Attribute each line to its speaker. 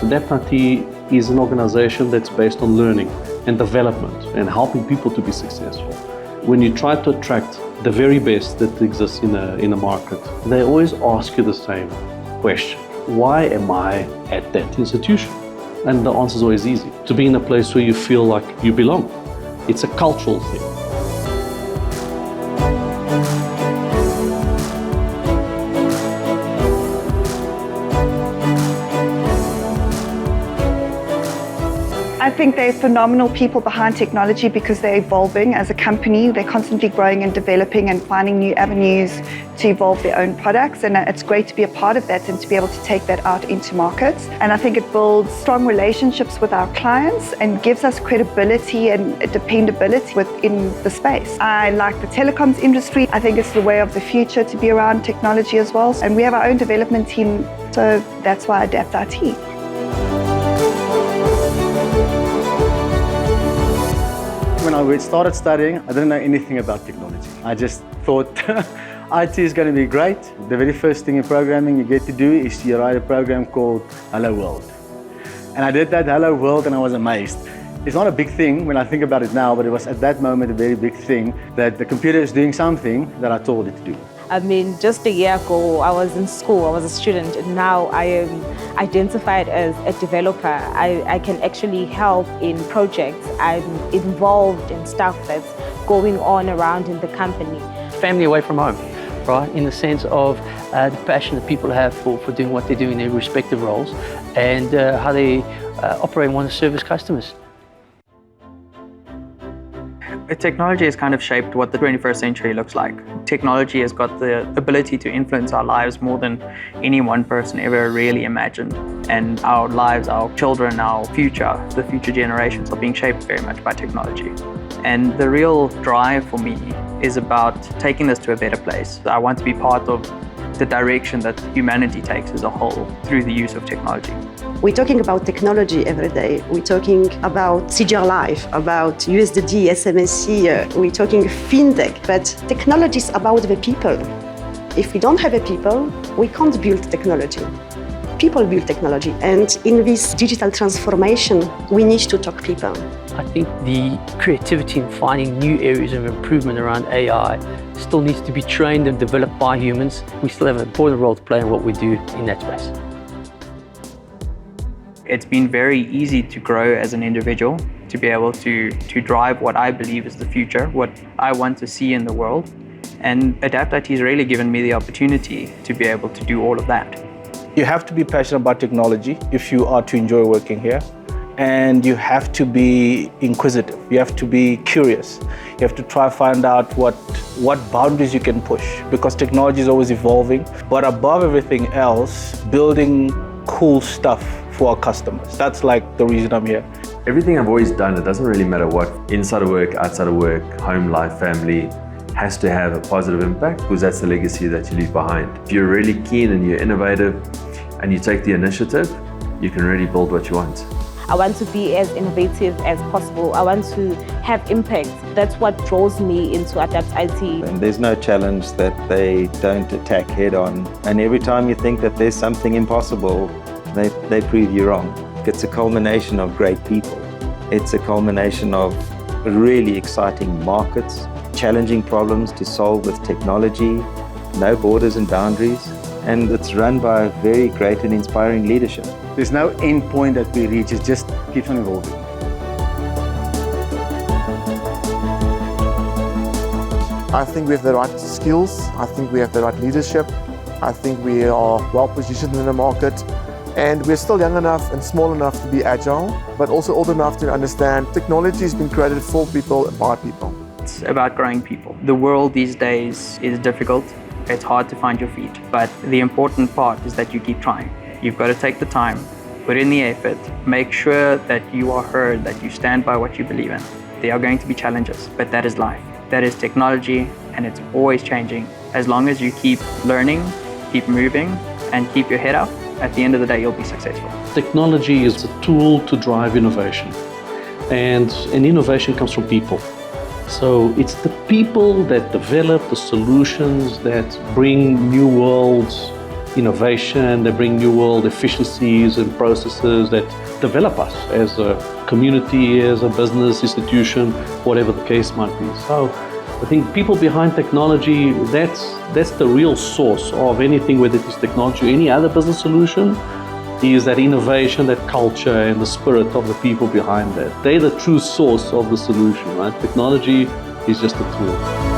Speaker 1: Adapt-IT is an organization that's based on learning and development and helping people to be successful. When you try to attract the very best that exists in a market, they always ask you the same question. Why am I at that institution? And the answer is always easy. To be in a place where you feel like you belong. It's a cultural thing.
Speaker 2: I think they're phenomenal people behind technology because they're evolving as a company. They're constantly growing and developing and finding new avenues to evolve their own products. And it's great to be a part of that and to be able to take that out into markets. And I think it builds strong relationships with our clients and gives us credibility and dependability within the space. I like the telecoms industry. I think it's the way of the future to be around technology as well. And we have our own development team, so that's why I Adapt-IT.
Speaker 3: When I started studying, I didn't know anything about technology. I just thought IT is going to be great. The very first thing in programming you get to do is you write a program called Hello World. And I did that Hello World and I was amazed. It's not a big thing when I think about it now, but it was at that moment a very big thing that the computer is doing something that I told it to do.
Speaker 4: I mean, just a year ago, I was in school, I was a student, and now I am identified as a developer. I can actually help in projects. I'm involved in stuff that's going on around in the company.
Speaker 5: Family away from home, right? In the sense of the passion that people have for doing what they do in their respective roles and how they operate and want to service customers.
Speaker 6: Technology has kind of shaped what the 21st century looks like. Technology has got the ability to influence our lives more than any one person ever really imagined. And our lives, our children, our future, the future generations are being shaped very much by technology. And the real drive for me is about taking this to a better place. I want to be part of the direction that humanity takes as a whole through the use of technology.
Speaker 7: We're talking about technology every day. We're talking about CGR Life, about USDD, SMSC, we're talking fintech, but technology is about the people. If we don't have a people, we can't build technology. People build technology, and in this digital transformation, we need to talk people.
Speaker 5: I think the creativity in finding new areas of improvement around AI still needs to be trained and developed by humans. We still have an important role to play in what we do in that space.
Speaker 6: It's been very easy to grow as an individual, to be able to drive what I believe is the future, what I want to see in the world. And Adapt-IT has really given me the opportunity to be able to do all of that.
Speaker 8: You have to be passionate about technology if you are to enjoy working here. And you have to be inquisitive. You have to be curious. You have to try to find out what boundaries you can push, because technology is always evolving. But above everything else, building cool stuff for our customers. That's like the reason I'm here.
Speaker 9: Everything I've always done, it doesn't really matter what, inside of work, outside of work, home life, family, has to have a positive impact, because that's the legacy that you leave behind. If you're really keen and you're innovative and you take the initiative, you can really build what you want.
Speaker 4: I want to be as innovative as possible. I want to have impact. That's what draws me into Adapt-IT.
Speaker 10: And there's no challenge that they don't attack head on. And every time you think that there's something impossible, they prove you wrong. It's a culmination of great people. It's a culmination of really exciting markets, challenging problems to solve with technology, no borders and boundaries, and it's run by very great and inspiring leadership.
Speaker 3: There's no end point that we reach, it just keeps on evolving.
Speaker 11: I think we have the right skills, I think we have the right leadership, I think we are well positioned in the market, and we're still young enough and small enough to be agile, but also old enough to understand technology has been created for people and by people.
Speaker 6: It's about growing people. The world these days is difficult. It's hard to find your feet, but the important part is that you keep trying. You've got to take the time, put in the effort, make sure that you are heard, that you stand by what you believe in. There are going to be challenges, but that is life. That is technology, and it's always changing. As long as you keep learning, keep moving, and keep your head up, at the end of the day, you'll be successful.
Speaker 1: Technology is a tool to drive innovation, and innovation comes from people. So it's the people that develop the solutions that bring new worlds innovation, they bring new world efficiencies and processes that develop us as a community, as a business institution, whatever the case might be. So I think people behind technology, that's the real source of anything, whether it is technology or any other business solution, is that innovation, that culture, and the spirit of the people behind that. They're the true source of the solution, right? Technology is just a tool.